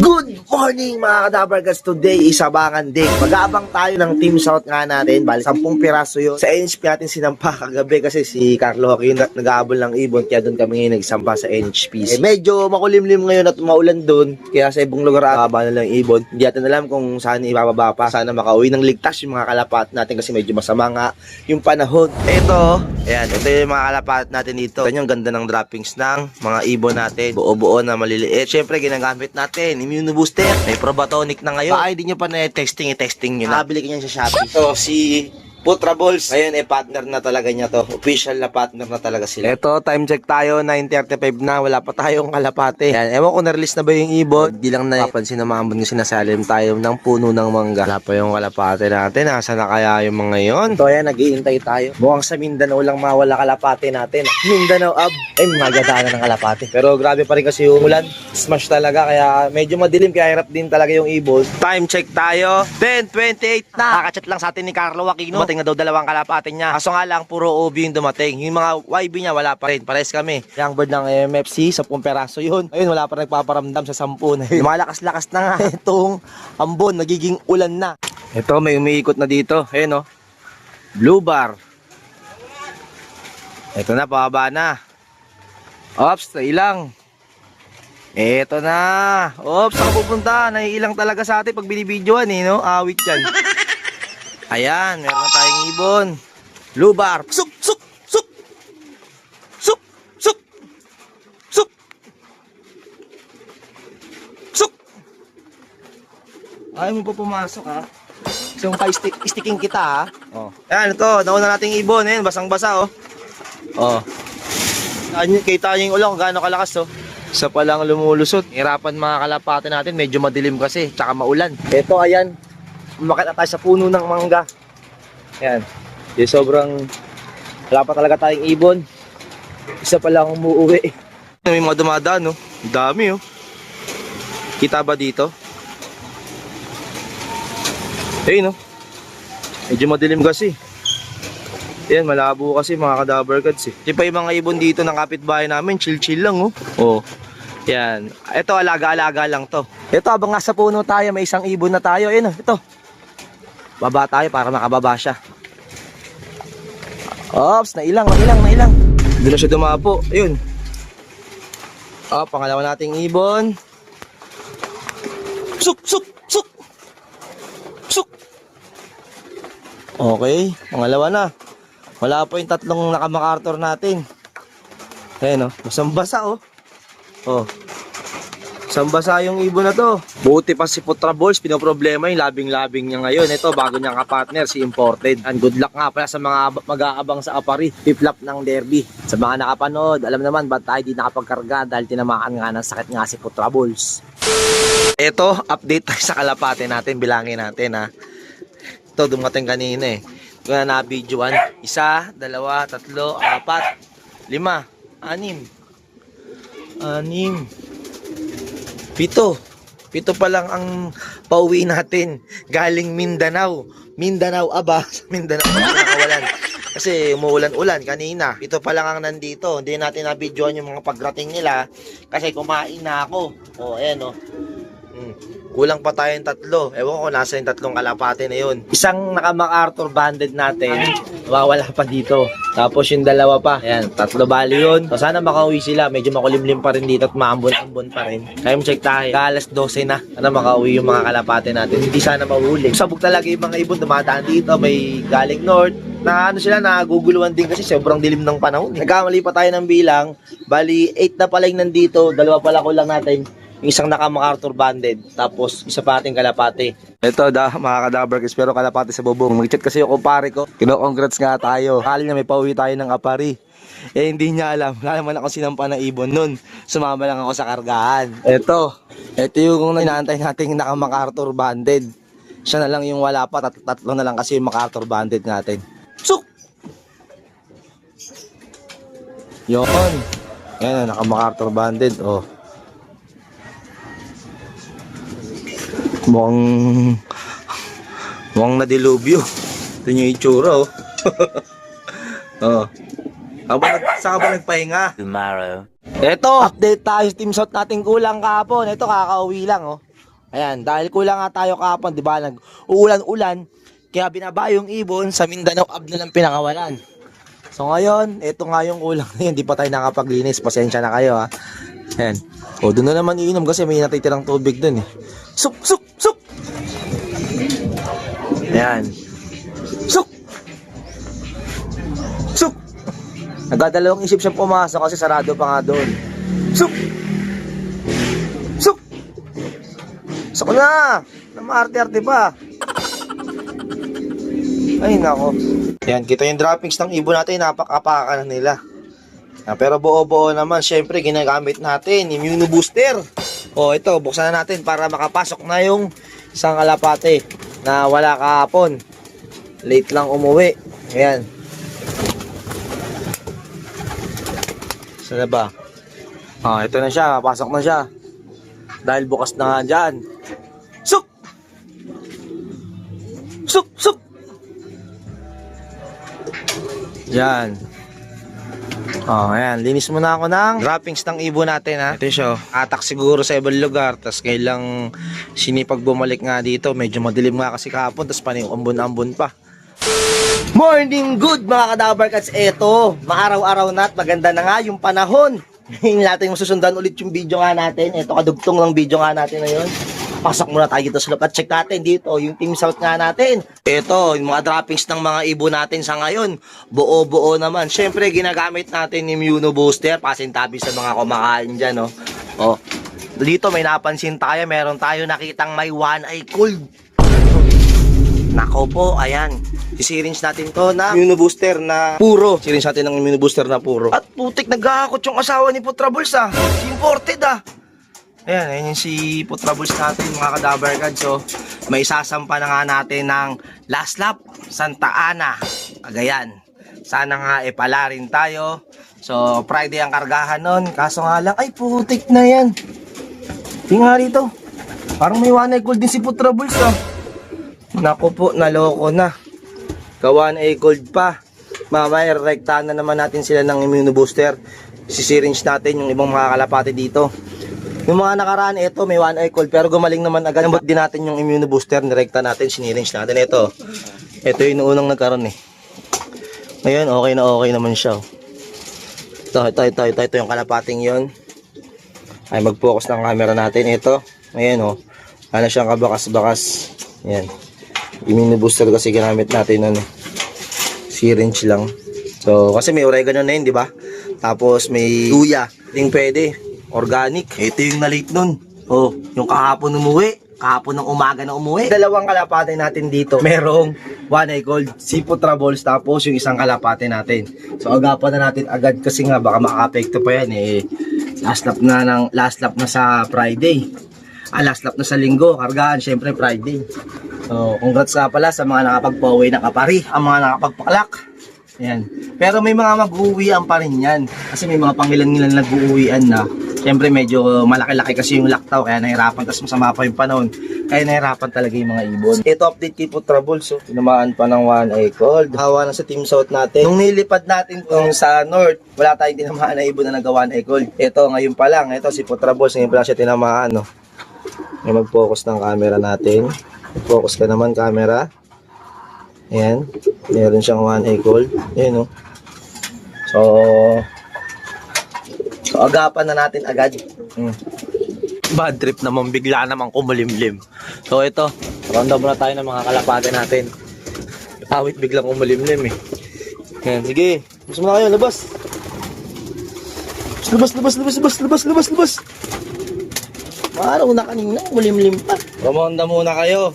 Good morning mga kadabargas. Today is Abangan Day. Mag-aabang tayo ng Team South nga natin. Bali 10 piraso yun. Sa NHP natin sinampa kagabi kasi si Carlo Joaquin nag-aabol ng ibon. Kaya doon kami ngayon nagsampa sa NHP. Medyo makulimlim ngayon at maulan doon. Kaya sa ibang lugar ababa na lang ibon. Hindi natin alam kung saan ibababa pa. Sana makauwi ng ligtas yung mga kalapat natin kasi medyo masama nga yung panahon. Ito yung mga kalapat natin dito. Ganyan ganda ng droppings ng mga ibon natin. Buo-buo na maliliit. Siyempre ginagamit natin Immune Booster. May Probatonic na ngayon. Baka hindi nyo pa na-testing, i-testing nyo na. Nabili ko yan sa Shopee. So, si Putraballs, ngayon partner na talaga niya to. Official na partner na talaga sila. Ito, time check tayo, 9:35 na. Wala pa tayong kalapate. Yan, ewan ko na-release na ba yung ibon. Hindi lang napapansin na maambon kasi sinasalim tayo ng puno ng mangga. Wala pa yung kalapate natin. Nasaan na kaya yung mga yon? Ito, yan, nag-iintay tayo. Mukhang sa Mindanao lang mawala kalapate natin. Mindanao ab. Magadaan ng kalapate. Pero grabe pa rin kasi yung ulan. Smash talaga, kaya medyo madilim. Kaya hirap din talaga yung ibon. Time check tayo, 10:28 na. Nakachat lang sa atin ni Carlo Joaquin. Dumating na daw dalawang kalapate niya. Kaso nga lang, puro OB yung dumating. Yung mga YB niya, wala pa rin. Pares kami. Yung bird ng MFC, 10 peraso yun. Ayun, wala pa nagpaparamdam sa 10 na yun. Lumalakas-lakas na nga itong ambon. Nagiging ulan na. Ito, may umiikot na dito. Ayun, Blue bar. Ito na, pababa na. Ops, ilang. Ito na. Ops, saan pupunta? Naiilang talaga sa atin pag binibidyoan Awit yan. Ayan, meron na tayong ibon. Blue bar. Suk, suk, suk. Suk, suk. Suk. Suk. Ayaw mo pa pumasok ha. So, sticking kita ha. Ayan, ito. Nauna nating ibon. Ayan, basang-basa Kita niyo yung ulang kung gaano kalakas Isa pa lang lumulusot. Hirapan mga kalapate natin. Medyo madilim kasi. Tsaka maulan. Ito, ayan. Umakit na tayo sa puno ng mangga. Ayan. Sobrang wala pa talaga tayong ibon. Isa pa lang umuwi. May mga dumadaan dami Kita ba dito? Ayun medyo madilim kasi. Ayan, malabo kasi mga kadabarkads Di pa yung mga ibon dito ng kapitbahay namin. Chill-chill lang Yan. Ito alaga-alaga lang to. Ito habang nasa puno tayo, may isang ibon na tayo. Ayun ito. Baba tayo para makababa siya. Ops, nailang. Hindi na siya dumapo. Ayun. Pangalawa nating ibon. Suk, suk, suk. Suk. Okay, pangalawa na. Wala pa yung tatlong nakamakartor natin. Ayun basang-basa Sambasa yung ibon na to. Buti pa si Putraballs, pinoproblema yung labing-labing niya ngayon. Ito, bago niyang kapartner, si Imported. And good luck nga pala sa mga mag-aabang sa Apari, piplap ng derby. Sa mga nakapanood, alam naman ba't tayo di nakapagkarga dahil tinamaan nga ng sakit nga si Putraballs. Ito, update tayo sa kalapate natin, bilangin natin Ito, dumating kanina Kung na nabidyoan, 1, 2, 3, 4, 5, 6, 7, 7 pa lang ang pauwi natin galing Mindanao. Mindanao aba, Mindanao nakawalan. Kasi umuulan-ulan kanina. 7 pa lang ang nandito. Hindi natin nabidyoan yung mga pagrating nila kasi kumain na ako. Ayan Kulang pa tayong 3. Ewan ko nasa yung 3 kalapate na yun. Isang naka-MacArthur banded natin. Wala pa dito. Tapos yung 2 pa. Ayan, 3 bali yun. So, sana makauwi sila. Medyo makulimlim pa rin dito at maambon-ambon pa rin. Time check tayo. Alas 12 na. Sana makauwi yung mga kalapate natin. Hindi sana mahuli. Sabog talaga yung mga ibon. Dumadaan dito. May galing north. Sila naguguluhan din kasi sobrang dilim ng panahon. Nagkamali pa tayo ng bilang. Bali, 8 na pala yung nandito. 2 pala ko lang natin. Yung isang naka-MacArthur banded, tapos isa pa ating kalapate. Ito mga kadabarkis, pero kalapate sa bubong. Mag-chat kasi yung kumpare ko. Kino-congrats nga tayo. Akala niya may pauwi tayo ng Apari. Hindi niya alam. Wala naman ako sinampa na ibon nun. Sumama lang ako sa kargahan. Ito yung inaantay nating naka-MacArthur banded. Siya na lang yung wala pa. Tatlo na lang kasi yung MacArthur banded natin. Suk! Yun. Yan, naka-MacArthur banded. Mukhang nadilubyo. Ito yung itsura Saan ka ba nagpahinga? Tomorrow. Eto, update tayo sa team shot natin kulang kahapon. Ito, kakauwi lang, oh. Ayan, dahil kulang nga tayo kahapon, di ba? Nag-uulan-ulan, kaya binaba yung ibon sa Mindanao Ab na lang pinakawalan. So ngayon, ito nga yung kulang na yun. Di pa tayo nakapaglinis. Pasensya na kayo, ha. Ayan. O, doon na naman iinom kasi may natitirang tubig doon, eh. Suk, suk, suk! Ayan. Suk! Suk! Nagdadalawang isip siya pumasok kasi sarado pa nga doon. Suk! Suk! Suk na! Namarte-arte pa. Ay, nako. Yan, kita yung droppings ng ibon natin. Napak-apakan na nila. Pero buo-buo naman, syempre, ginagamit natin. Immune booster. O, ito, buksan na natin para makapasok na yung isang kalapate na wala kahapon. Late lang umuwi. Ayan. Saan na ba? Ito na siya. Pasok na siya. Dahil bukas na nga dyan. Suk! Suk! Suk! Yan. Ayan. Linis muna ako ng droppings ng ibon natin, ha. Ito siya. Atak siguro sa ibang lugar. Tapos kailang sinipag bumalik nga dito. Medyo madilim nga kasi kahapon. Tapos ambon-ambon pa. Morning good mga kadabarkats. Eto, maaraw-araw na at maganda na nga yung panahon. Ngayon natin masusundan ulit yung video nga natin. Eto, kadugtong ng video nga natin na yun. Pasok muna tayo dito sa loob at check natin dito yung team south nga natin. Eto, yung mga droppings ng mga ibon natin sa ngayon. Buo-buo naman. Syempre, ginagamit natin yung Immuno Booster. Pasintabi sa mga kumakain dyan, no? Oh. Dito may napansin tayo. Meron tayo nakitang may one eye cold. Nako po, ayan. Isiringe natin to na Immuno Booster na puro. Isiringe natin ng Immuno Booster na puro. At putik, nagkakakot yung asawa ni Putrables, ah. Imported, ah. Ayan, ayan yung si Putrables natin, mga kadabarkad. So, may sasampa na nga natin ng last lap, Santa Ana, Cagayan. Sana nga pala rin tayo. So, Friday ang kargahan nun. Kaso nga lang, ay putik na yan. Tingnan rito. Parang may one eye cold din si Putrables, ah. Naku po, naloko na. Gawa na cold pa. Mamaya, rektahan na naman natin sila ng Immuno Booster. Sisiringe natin yung ibang mga kalapati dito. Yung mga nakaraan, ito may one eye cold pero gumaling naman agad. Nambot din natin yung Immuno Booster, nirekta natin, siniringe natin. Ito yung unang nagkaroon, eh. Ngayon, okay naman siya. Ito yung kalapating yon. Ay, mag-focus ng camera natin. Ito, ayan, oh. Ano siyang kabakas-bakas. Ayan. Immuno Booster kasi ginamit natin, ano, syringe lang. So, kasi may oregano na yun, di ba? Tapos may luya. Hindi pwede. Organic. Ito yung na-late nun. Oh, yung kahapon umuwi. Kahapon ng umaga na umuwi. Dalawang kalapate natin dito. Merong one eye cold, si Putrables, tapos yung isang kalapate natin. So, agapan na natin agad kasi nga baka maka-apekto pa yan, eh. Last lap na sa Friday. Last lap na sa linggo. Kargaan, syempre Friday. So, congrats nga pala sa mga nakapag-pauwi na kapari. Ang mga nakapagpaklak. Ayan. Pero may mga mag-uwian pa rin yan. Kasi may mga pangilan-ngilan nag-uwian na. Siyempre medyo malaki-laki kasi yung laktaw. Kaya nahirapan. Tapos masama pa yung panahon. Kaya nahirapan talaga yung mga ibon. Ito update kay Putrables. So, tinamaan pa ng one eye cold. Hawa na sa team south natin. Nung nilipad natin kung sa north, wala tayong tinamaan na ibon na nag-one eye cold. Ito ngayon pa lang. Ito si Putrables. Ngayon pa lang siya tinamaan. No? Mag-focus ng camera natin. Focus ka naman camera. Ayan, meron siyang one eye cold. Ayan, oh. So agapan na natin agad. Bad trip naman, bigla naman kumulimlim. So ito, round up na tayo ng mga kalapate natin. Awit biglang kumulimlim, eh. Ayan, sige, gusto mo na kayo, labas. Labas. Araw na kanina, kumulimlim pa. Romonda muna kayo.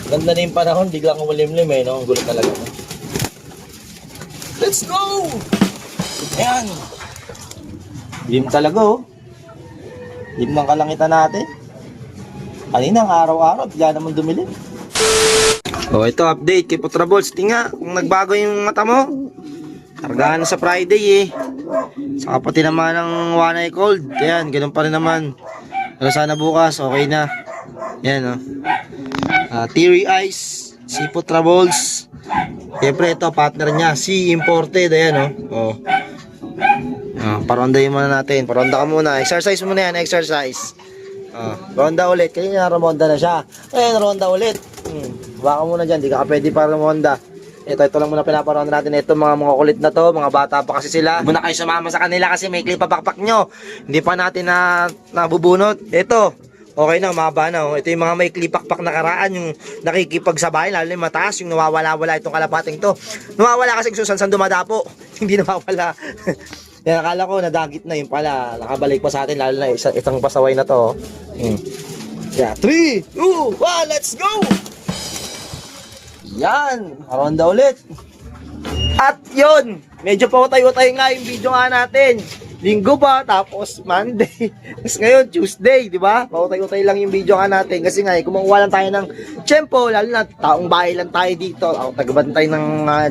Ganda na yung panahon, biglang kumulimlim, eh, no? Ang gulo talaga, no? Let's go! Ayan. Lim talaga, oh. Lim ng kalangitan natin. Kanina, araw-araw, bigla naman dumilim. So, ito, update kay Putrables. Tinga, kung nagbago yung mata mo, kargahan na sa Friday, eh. Saka pati naman ng one eye cold. Ayan, ganun pa rin naman. Pero sana bukas, okay na. Ayan, oh. Teary Eyes, si Putrables. Siyempre ito, partner niya, si Imported. Ayan, oh. Parondahin muna natin. Paronda ka muna. Exercise muna yan, exercise. Ronda ulit. Kanina rumonda na siya. Ngayon, ronda ulit. Baka muna dyan, di ka pwede para rumonda. Ito lang muna pinaparonda natin. Ito mga kulit na to, mga bata pa kasi sila. Muna kayo sumama sa kanila kasi may clip pa pakpak nyo. Hindi pa natin nabubunot. Ito, okay na, mahaba na. Ito yung mga may clip pakpak na karaan, yung nakikipagsabay, lalo yung mataas, yung nawawala-wala itong kalapating to. Nawawala kasi kung saan dumadapo. Hindi nawawala. Yan, akala ko nadagit na yun pala. Nakabalik pa sa atin, lalo na isang pasaway na to. Yeah, 3, 2, 1, let's go! Yan, ronda ulit. At yun, medyo pautay-utay nga yung video nga natin. Linggo pa, tapos Monday. Tapos ngayon, Tuesday, di ba? Pautay-utay lang yung video nga natin. Kasi nga, kumukuha lang tayo ng tiyempo, lalo na taong bahay lang tayo dito. Ako, tagbantay ng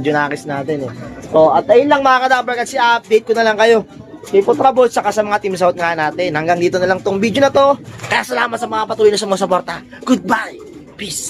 Junakis natin eh. So, at ayun lang mga kadabar, kasi update ko na lang kayo. Kay Putrabot, saka sa mga Team South nga natin. Hanggang dito na lang tong video na to. Kaya salamat sa mga patuloy na sumusuporta. Goodbye! Peace!